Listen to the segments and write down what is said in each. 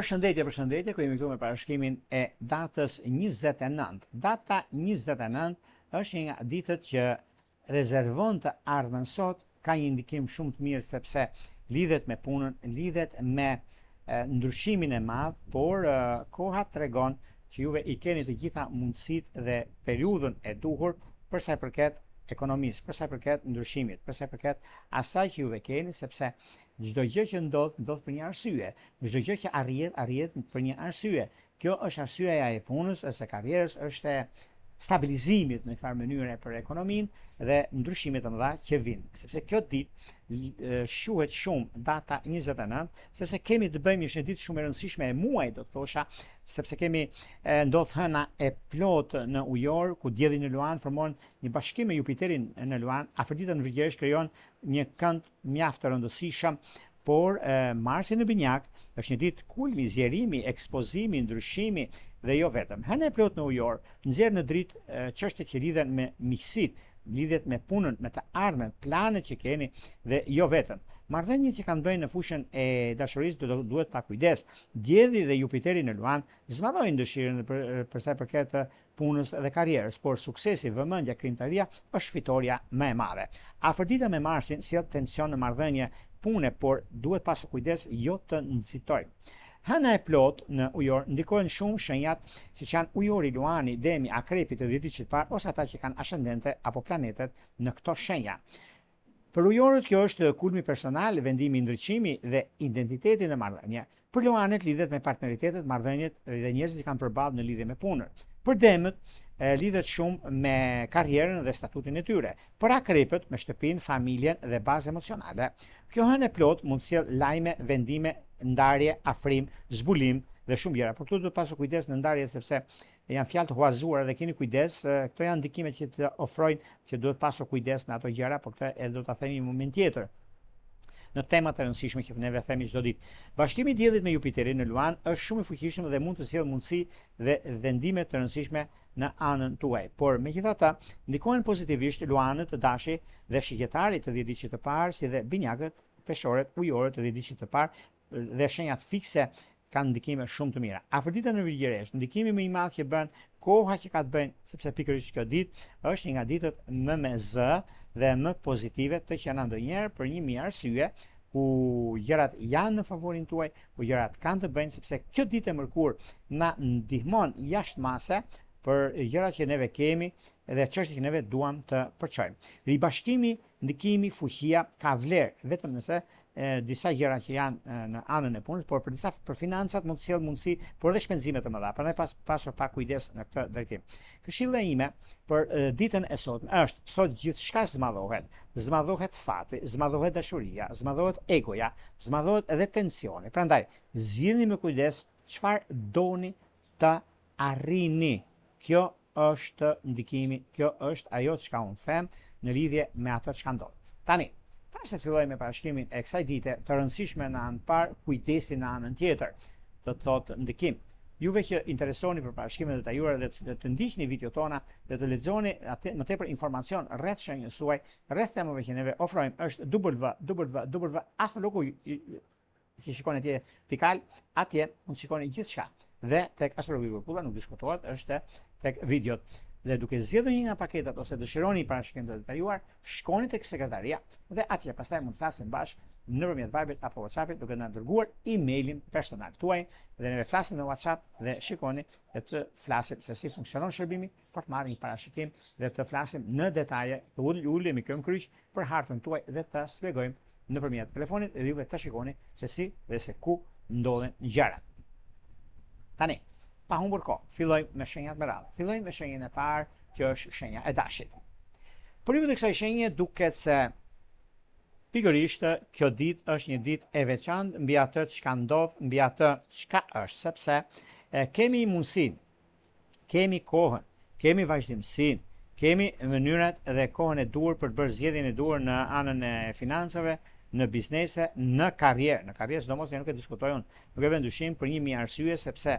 Përshëndetje, ku jemi këtu me parashkimin e datës 29. Data 29 është një nga ditët që rezervon të ardhmen sot, ka një ndikim shumë të mirë sepse lidhet me punën, lidhet me ndryshimin e madh, por koha tregon që juve i keni të gjitha mundësitë dhe periudhën e duhur për sa i përket ekonomisë, për sa i përket ndryshimit, për sa i përket asaj që juve keni, sepse çdo gjë që ndodh për një arsye. Çdo gjë që arrihet për një arsye. Kjo është arsyeja e punës, ose karrierës, është stabilizimit në një farë mënyre për ekonominë dhe ndryshimet të mëdha që vijnë. Sepse kjo ditë quhet shumë data 29, sepse kemi të bëjmë një ditë shumë e rëndësishme e muajit, do të thosha, sepse kemi ndodh hëna e plot në ujor, ku dielli në Luan formon një bashkim me Jupiterin në Luan, afërdita në Vrigjeresh krijon një kënd mjaft të rëndësishëm, por Marsi në Binjak është një ditë kulmi, zjerimi, ekspozimi, ndryshimi dhe jo vetëm. Hëna e plot në ujor nxjerr në dritë çështjet që lidhen me miqësitë, lidhet me punën, me të ardhmen, planet që keni dhe jo vetëm. Marrëdhëniet që kanë bëjnë në fushën e dashurisë duhet pa kujdes. Dielli dhe Jupiteri në Luan zmadhojnë dëshirën për sa i përket punës dhe karrierës, por suksesi, vëmendja, krijimtaria është fitoria më e madhe. Afërdita me Marsin sjell tension në marrëdhënie pune, por duhet pasur kujdes jo të nxitojmë. Hëna e plot në ujor ndikojnë shumë shenjat siç janë ujori, Luani, Demi, Akrepi të ditës së parë ose ata që kanë ascendente apo planetet në këto shenja. Për ujorët kjo është kulmi personal, vendimi, ndriçimi dhe identiteti në marrëdhënie. Për Luanet lidhet me partneritetet, marrëdhëniet dhe njerëzit që kanë përballë në lidhje me punën. Për Demët lidhet shumë me karrierën dhe statutin e tyre. Për Akrepët me shtëpinë, familjen dhe bazë emocionale. Kjo hënë e plot mund të sjellë lajme, vendime, ndarje, afrim, zbulim dhe shumë gjëra. Por këtu duhet pasur kujdes në ndarje sepse janë fjalë të huazuara dhe keni kujdes, këto janë ndikimet që të ofrojnë që duhet pasur kujdes në ato gjëra, por këtë edhe do ta themi në një moment tjetër. Në temat e rëndësishme që neve themi çdo ditë. Bashkimi i diellit me Jupiterin në Luan është shumë i fuqishëm dhe mund të sjellë mundësi dhe vendime të rëndësishme në anën tuaj. Por megjithatë, ndikojnë pozitivisht Luanët, të dashi dhe shigetarit të ditëve të parë, si dhe binjakët, peshorët, ujorët të ditëve të parë dhe shenjat fikse kanë ndikime shumë të mira. Afërdita në Vrigjeresh, ndikimi më i madh që bën koha që ka të bëjnë, sepse pikërisht kjo ditë është një nga ditët më me z dhe më pozitive të qenë ndonjëherë për një mirë arsye, ku gjërat janë në favorin tuaj, ku gjërat kanë të bëjnë, sepse kjo ditë e mërkur na ndihmon jashtë mase për gjërat që neve kemi dhe çështjet që neve duam të përçojmë. Ribashkimi, ndikimi, fuqia ka vlerë vetëm nëse disa gjëra që janë në anën e punës, por për financat mund të sjellë mundësi, por edhe shpenzime të mëdha. Prandaj pasur pak kujdes në këtë drejtim. Këshilla ime për ditën e sotme është: sot gjithçka zmadhohet fati, zmadhohet dashuria, zmadhohet egoja, zmadhohet edhe tensioni. Prandaj zgjidhni me kujdes çfarë doni të arrini. Kjo është ndikimi, kjo është ajo çka unë them në lidhje me ato çka ndodh. Tani, para se të filloj me parashkimin e kësaj dite të rëndësishme në anën parë, kujdesi në anën tjetër, do të thotë ndikim. Juve që interesoni për parashkimet detajuara dhe të ndiqni videot tona dhe të lexoni më tepër informacion rreth shenjës suaj, rreth temave që neve ofrojmë, është www.astrologu si shikoni atje pikal, atje mund të shikoni gjithçka. Dhe tek Astrologu Pulla nuk diskutohet, është tek videot. Dhe duke zgjedhur një nga paketat ose dëshironi parashikim të detajuar, shkoni tek sekretaria dhe atje pastaj mund të flasim bashkë nëpërmjet Viberit apo WhatsAppit, duke na dërguar emailin personal tuaj dhe ne flasim në WhatsApp dhe shikoni dhe të flasim se si funksionon shërbimi për të marrë një parashikim dhe të flasim në detaje, të ulemi këmbë kryq për hartën tuaj dhe të shpjegojmë nëpërmjet telefonit dhe juve të shikoni se si dhe se ku ndodhen gjërat. Tani, pa humbur kohë, fillojmë me shenjat me radhë. Fillojmë me shenjën e parë, që është shenja e dashit. Për ju të kësaj shenje duket se pikërisht kjo ditë është një ditë e veçantë mbi atë çka ndodh, mbi atë çka është, sepse kemi mundësinë, kemi kohën, kemi vazhdimsinë, kemi mënyrat dhe kohën e duhur për të bërë zgjedhjen e duhur në anën e financave, në biznese, në karrierë. Në karrierë sidomos nuk e diskutoj unë, nuk e vë ndyshim për një mirë arsye, sepse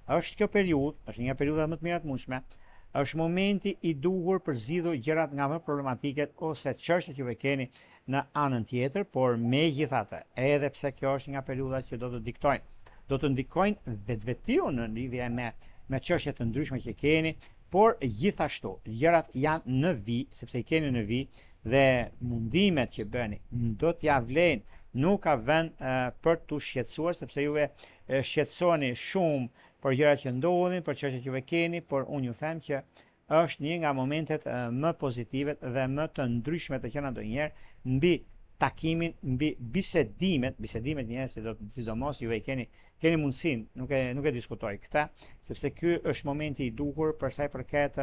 është kjo periudhë, është një periudhë më të mirë të mundshme, është momenti i duhur për zgjidhur gjërat nga më problematike ose çështjet që keni në anën tjetër, por megjithatë, edhe pse kjo është nga periudha që do të diktojnë do të ndikojnë vetvetiu në lidhje me çështje të ndryshme që keni, por gjithashtu gjërat janë në vi, sepse i keni në vi dhe mundimet që bëni do t'ja vlen, nuk ka vend për t'u shqetësuar, sepse juve shqetësoni shumë për gjërat që ndodhin, për çështjet që juve keni, por unë ju them që është një nga momentet më pozitive dhe më të ndryshme të qenë ndonjëherë mbi takimin, mbi bisedimet njerëz që do sidomos juve keni mundësinë, nuk e diskutoj këtë, sepse ky është momenti i duhur për sa i përket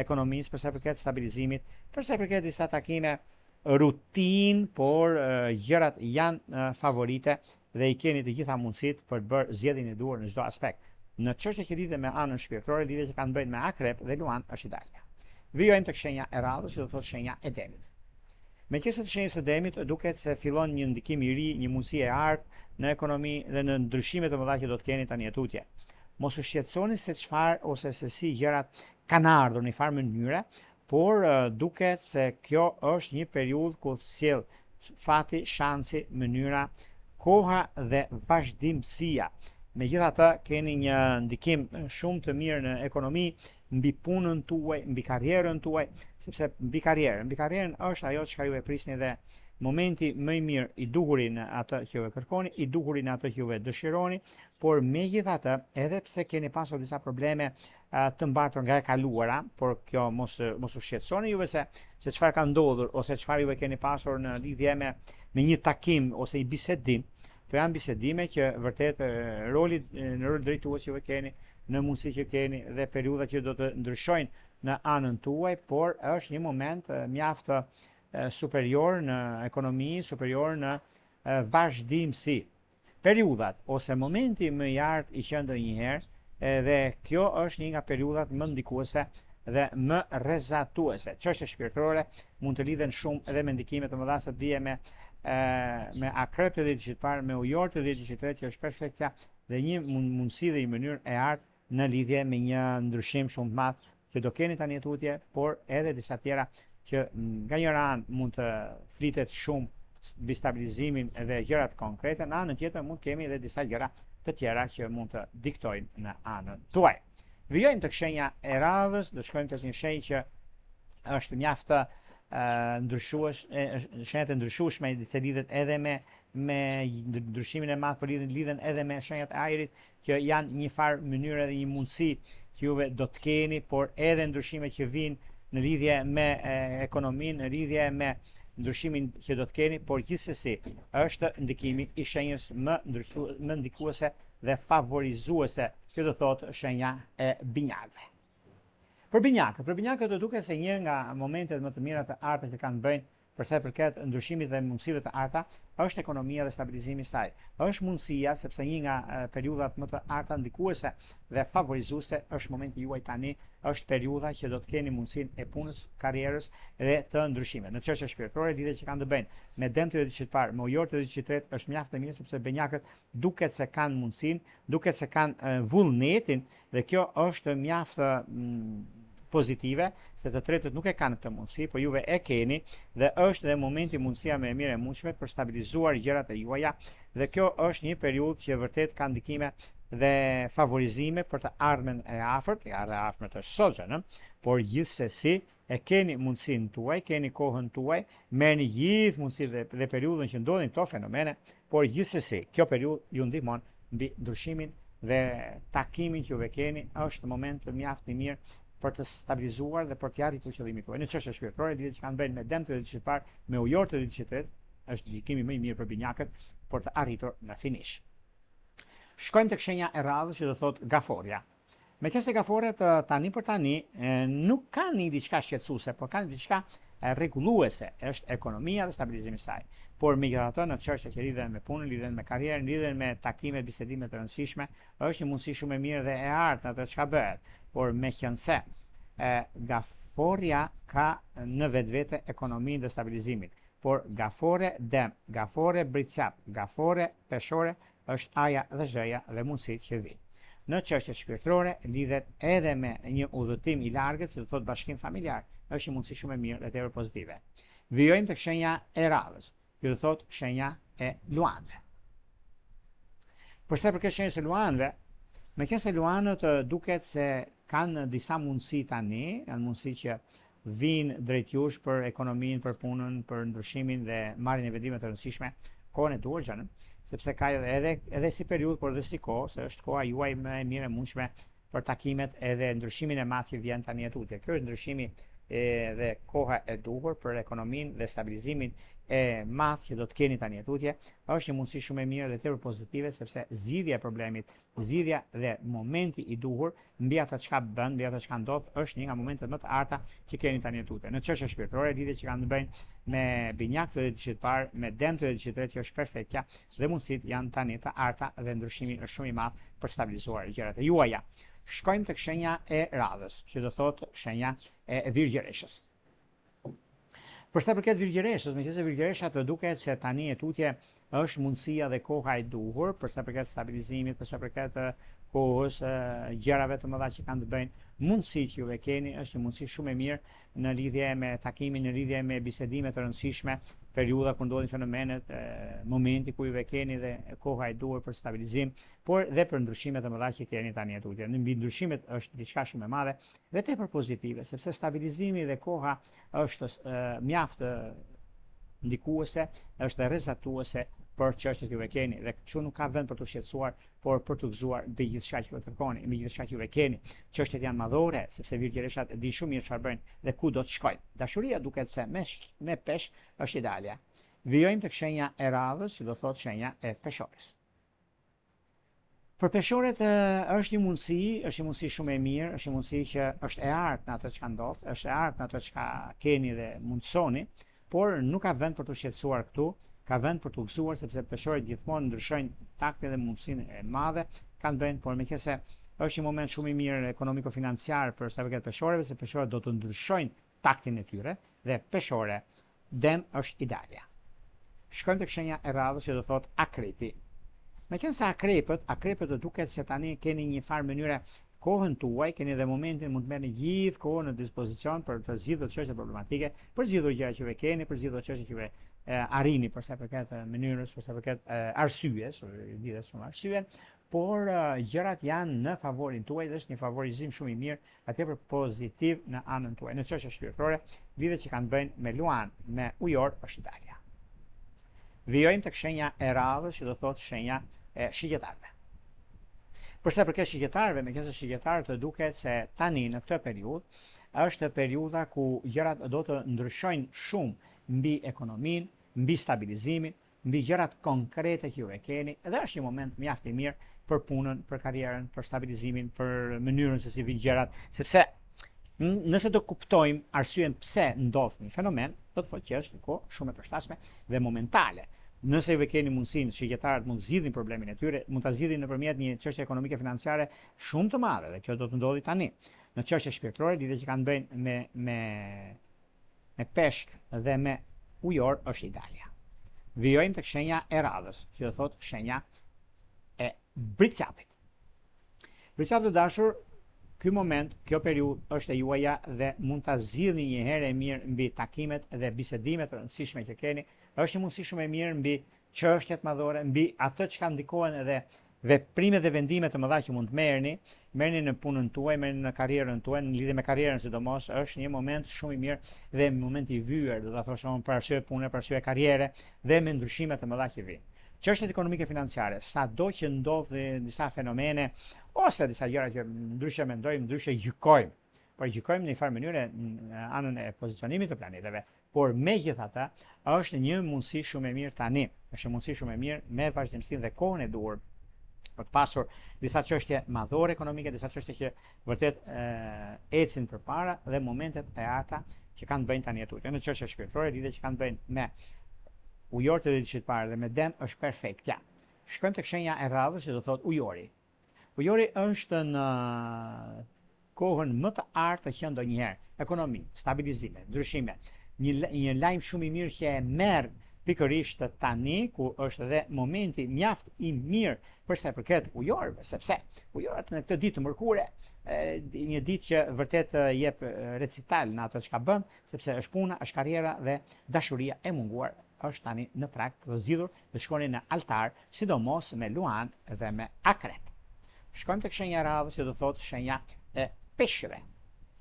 ekonomisë, për sa i përket stabilizimit, për sa i përket disa takime rutin, por gjërat janë favorite dhe i keni të gjitha mundësitë për të bërë zgjedhjen e duhur në çdo aspekt. Në çështje që lidhen me anën shpirtërore, lidhje që kanë bëjnë me akrep dhe luan është ideale. Vijojmë tek shenja e radhës, që do thotë shenja e demit. Meqenëse të shenjës së demit duket se fillon një ndikim i ri, një mundësi e artë në ekonomi dhe në ndryshimet e mëdha që do të keni tani tutje. Mos u shqetësoni se çfarë ose se si gjërat kanë ardhur në një farë mënyre, por duket se kjo është një periudhë ku sjell fati, shansi, mënyra, koha dhe vazhdimësia. Megjithatë, keni një ndikim shumë të mirë në ekonomi, mbi punën tuaj, mbi karrierën tuaj, sepse mbi karrierën është ajo çka ju e prisni dhe momenti më i mirë i duhuri në atë që ju kërkoni, i duhuri në atë që ju dëshironi, por megjithatë, edhe pse keni pasur disa probleme të mbartur nga e kaluara, por kjo mos u shqetësoni juve se çfarë ka ndodhur ose çfarë juve keni pasur në lidhje me një takim ose një bisedim. Këto janë bisedime që vërtet në rol drejtues që keni, në mundësi që keni dhe periudha që do të ndryshojnë në anën tuaj, por është një moment mjaft superior në ekonomi, superior në vazhdimsi. Periudhat ose momenti më i artë i qenë ndonjëherë dhe kjo është një nga periudhat më ndikuese dhe më rrezatuese. Çështje shpirtërore mund të lidhen shumë edhe me ndikime të mëdha së dije me akrep të ditës së parë, me ujor të ditës së tretë, që është perfektja dhe një mundësi dhe një mënyrë e artë në lidhje me një ndryshim shumë të madh që do keni tani tutje, por edhe disa tjera që nga njëra anë mund të flitet shumë mbi stabilizimin dhe gjërat konkrete, në anën tjetër mund kemi edhe disa gjëra të tjera që mund të diktojnë në anën tuaj. Vijojmë tek shenja e radhës, do shkojmë tek një shenjë që është mjaft shenjat e ndryshueshme që lidhet edhe me ndryshimin e madh, por lidhen edhe me shenjat e ajrit që janë një farë mënyrë dhe një mundësi që juve do të keni, por edhe ndryshimet që vijnë në lidhje me ekonominë, në lidhje me ndryshimin që do të keni, por gjithsesi është ndikimi i shenjës më ndikuese dhe favorizuese, që do thotë shenja e binjakëve. Për binjakët do duket se një nga momentet më të mira të arta që kanë bëjnë për sa i përket ndryshimit dhe mundësive të arta është ekonomia dhe stabilizimi i saj. Është mundësia, sepse një nga periudhat më të arta ndikuese dhe favorizuese është momenti juaj tani, është periudha që do të keni mundësinë e punës, karrierës dhe të ndryshimeve. Në çështje shpirtërore, lidhje që kanë të bëjnë me dëm të ditës së parë, me ujor të ditës së tretë është mjaft e mirë, sepse binjakët duket se kanë mundësinë, duket se kanë vullnetin dhe kjo është mjaft pozitive, se të tretët nuk e kanë këtë mundësi, por juve e keni dhe është dhe momenti mundësia më e mirë e mundshme për stabilizuar gjërat e juaja dhe kjo është një periudhë që vërtet ka ndikime dhe favorizime për të ardhmen e afërt, ardhmet është sotja, por gjithsesi e keni mundësinë tuaj, keni kohën tuaj, merrni gjithë mundësitë dhe periudhën që ndodhin këto fenomene, por gjithsesi kjo periudhë ju ndihmon mbi ndryshimin dhe takimin që juve keni, është moment mjaft i mirë për të stabilizuar dhe për të arritur qëllimin tuaj. Në çështje shpirtërore, lidhje që kanë bënë me dëm të ditës së parë, me ujor të ditës së tretë, është ndikimi më i mirë për binjakët për të arritur në finish. Shkojmë tek shenja e radhës që do thotë gaforja. Meqense gaforjet tani për tani nuk kanë një diçka shqetësuese, por kanë diçka rregulluese, është ekonomia dhe stabilizimi i saj. Por megjithatë në çështje që lidhen me punën, lidhen me karrierën, lidhen me takimet, bisedimet të rëndësishme, është një mundësi shumë e mirë dhe e artë atë çka bëhet. Por meqense gaforja ka në vetvete ekonominë dhe stabilizimin, por gafore dëm, gafore bricap, gafore peshore është aja dhe zhëja dhe mundësitë që vijnë. Në çështje shpirtërore lidhet edhe me një udhëtim i largët, që do thotë bashkim familjar, është një mundësi shumë e mirë dhe tepër pozitive. Vijojmë tek shenja e radhës, që do thotë shenja e luanëve. Përsa përket shenjës së luanëve, meqense luanët duket se kanë disa mundësi tani, janë mundësi që vinë drejt jush për ekonominë, për punën, për ndryshimin dhe marrjen e vendimeve të rëndësishme, kohën e duhur xhanëm, sepse ka edhe si periudhë, por edhe si kohë, se është koha juaj më e mirë e mundshme për takimet edhe ndryshimin e madh që vjen tani tutje. Kjo është ndryshimi dhe koha e duhur për ekonominë dhe stabilizimin e madh që do të keni tani tutje. Është një mundësi shumë e mirë dhe tepër pozitive, sepse zgjidhja e problemit, zgjidhja dhe momenti i duhur mbi atë çka bën, mbi atë çka ndodh, është një nga momentet më të arta që keni tani tutje. Në çështje shpirtërore, lidhje që kanë të bëjnë me binjak të ditëshit parë, me dem të ditëshit tretë, që është perfektja dhe mundësit janë tani të arta dhe ndryshimi është shumë i madh për stabilizuar gjërat e juaja. Shkojmë tek shenja e radhës, që do thotë shenja e virgjëreshës. Për sa përket virgjëreshës, meqense virgjëresha të duket se tani e tutje është mundësia dhe koha e duhur, për sa përket stabilizimit, për sa përket kohës, gjërave të mëdha që kanë të bëjnë, mundësi që juve keni është një mundësi shumë e mirë në lidhje me takimin, në lidhje me bisedime të rëndësishme, periudha kur ndodhin fenomenet, momenti ku juve keni dhe koha e duhur për stabilizim, por dhe për ndryshimet të mëdha që keni tani tutje. Në mbi ndryshimet është diçka shumë e madhe dhe tepër pozitive, sepse stabilizimi dhe koha është mjaft ndikuese, është rrezatuese për çështjet juve keni dhe kështu nuk ka vend për të shqetësuar, por për të gëzuar mbi gjithçka që juve kërkoni, mbi gjithçka që juve keni. Çështjet janë madhore, sepse virgjëreshat di shumë mirë çfarë bëjnë dhe ku do të shkojnë. Dashuria duket se me pesh është idealja. Vijojmë tek shenja e radhës, që do thotë shenja e peshores. Për peshoret është një mundësi shumë e mirë, është një mundësi që është e artë në atë çka ndodh, është e artë në atë çka keni dhe mundsoni, por nuk ka vend për të shqetësuar këtu, ka vend për të gëzuar, sepse peshorët gjithmonë ndryshojnë taktin dhe mundësinë e madhe kanë bëjnë, por meqense është një moment shumë i mirë ekonomiko-financiar për sa përket peshorëve, se peshorët do të ndryshojnë taktin e tyre dhe peshore dem është idealja. Shkojmë tek shenja e radhës, që do thotë akrepi. Meqense akrepët do duket se tani keni një farë mënyre kohën tuaj, keni dhe momentin, mund të merrni gjithë kohën në dispozicion për të zgjidhur çështje problematike, për zgjidhur gjëra që juve keni, për zgjidhur çështje që juve arrini për sa përket mënyrës, për sa përket arsyes, lidhet shumë arsyen, por gjërat janë në favorin tuaj dhe është një favorizim shumë i mirë, atëherë pozitiv në anën tuaj. Në çështje shpirtërore, lidhet që kanë bëjnë me luan, me ujor është idealja. Vijojmë tek shenja e radhës, që do thotë shenja e shigjetarëve. Për sa përket shigjetarëve, meqense shigjetarët duket se tani në këtë periudhë është periudha ku gjërat do të ndryshojnë shumë mbi ekonominë, mbi stabilizimin, mbi gjërat konkrete që juve keni, dhe është një moment mjaft i mirë për punën, për karrierën, për stabilizimin, për mënyrën se si vijnë gjërat, sepse nëse do kuptojmë arsyen pse ndodh një fenomen, do të thotë që është një kohë shumë e përshtatshme dhe momentale. Nëse juve keni mundësinë, shigjetarët mund të zgjidhin problemin e tyre, mund ta zgjidhin nëpërmjet një çështje ekonomike financiare shumë të madhe, dhe kjo do të ndodhi tani. Në çështje shpirtërore, lidhje që kanë bëjnë me peshk dhe me ujor është idealja. Vijojmë tek shenja e radhës, që do thotë shenja e bricapit. Bricapit të dashur, ky moment, kjo periudhë është e juaja dhe mund ta zgjidhni një herë e mirë mbi takimet dhe bisedimet të rëndësishme që keni. Është një mundësi shumë e mirë mbi çështjet madhore, mbi atë çka ndikohen edhe veprimet dhe vendimet të mëdha që mund të merrni në punën tuaj, merrni në karrierën tuaj, në lidhje me karrierën sidomos, është një moment shumë i mirë dhe një moment i vyer, do ta thosh unë, për arsye pune, për arsye karriere dhe me ndryshime të mëdha që vijnë. Çështjet ekonomike financiare, sado që ndodhin disa fenomene ose disa gjëra që ndryshe mendojmë, ndryshe gjykojmë, por gjykojmë në një farë mënyrë në anën e pozicionimit të planeteve, por megjithatë është një mundësi shumë e mirë tani, është një mundësi shumë e mirë me vazhdimsinë dhe kohën e duhur për të pasur disa çështje madhore ekonomike, disa çështje që vërtet ecin përpara dhe momentet e arta që kanë bëjnë tani tutje. Në çështje shpirtërore, lidhje që kanë bëjnë me ujorët e ditëshit parë dhe me dem është perfektja. Shkojmë tek shenja e radhës, që do thotë ujori. Ujori është në kohën më të artë të qenë ndonjëherë. Ekonomi, stabilizime, ndryshime. Një lajm shumë i mirë që e merr pikërisht tani, ku është dhe momenti mjaft i mirë për sa përket ujorëve, sepse ujorët në këtë ditë të mërkure, një ditë që vërtet jep recital në ato çka bën, sepse është puna, është karriera dhe dashuria e munguar është tani në prag për të zgjidhur të shkoni në altar, sidomos me luan dhe me akrep. Shkojmë tek shenja e radhës, që do thotë shenja e peshqve.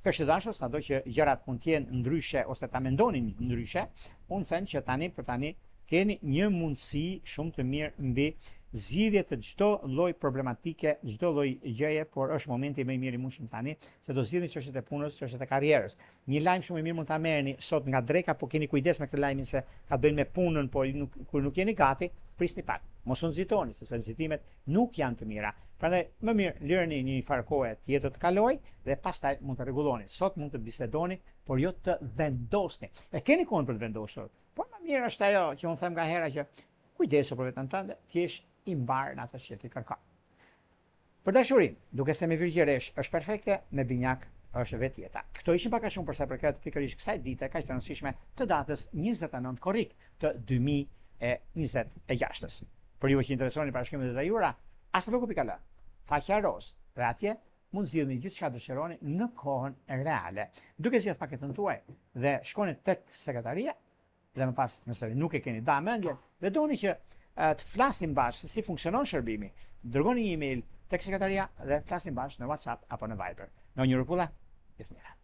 Kështë dashur, sado që gjërat mund të jenë ndryshe ose ta mendonin ndryshe, unë them që tani për tani keni një mundësi shumë të mirë mbi zgjidhje të çdo lloj problematike, çdo lloj gjëje, por është momenti më i mirë i mundshëm tani se do zgjidhni çështjet e punës, çështjet e karrierës. Një lajm shumë i mirë mund ta merrni sot nga dreka, po keni kujdes me këtë lajmin se ka bëjnë me punën, por kur nuk jeni gati, prisni pak. Mos u nxitoni, sepse nxitimet nuk janë të mira. Prandaj më mirë lërni një farë kohe tjetër të kaloj dhe pastaj mund të rregulloni. Sot mund të bisedoni, por jo të vendosni. E keni kohën për të vendosur. Por më mirë është ajo që unë them nga hera që kujdesu për veten tënde, ti je i mbar në atë që ti kërkon. Për dashurinë, duke se me virgjëresh është perfekte, me binjak është vetë jeta. Këto ishin pak a shumë për sa i përket pikërisht kësaj dite kaq të rëndësishme të datës 29 korrik të 2026. Për ju që interesoni parashkrimet e detajura, astrologu.al, faqja roz, dhe atje mund zgjidhni gjithçka dëshironi në kohën reale. Duke zgjedhur paketën tuaj dhe shkoni tek sekretaria dhe më pas nëse nuk e keni mendje dhe doni që të flasim bashkë si funksionon shërbimi, dërgoni një email tek sekretaria dhe flasim bashkë në WhatsApp apo në Viber. Në një rrupulla, bismillah.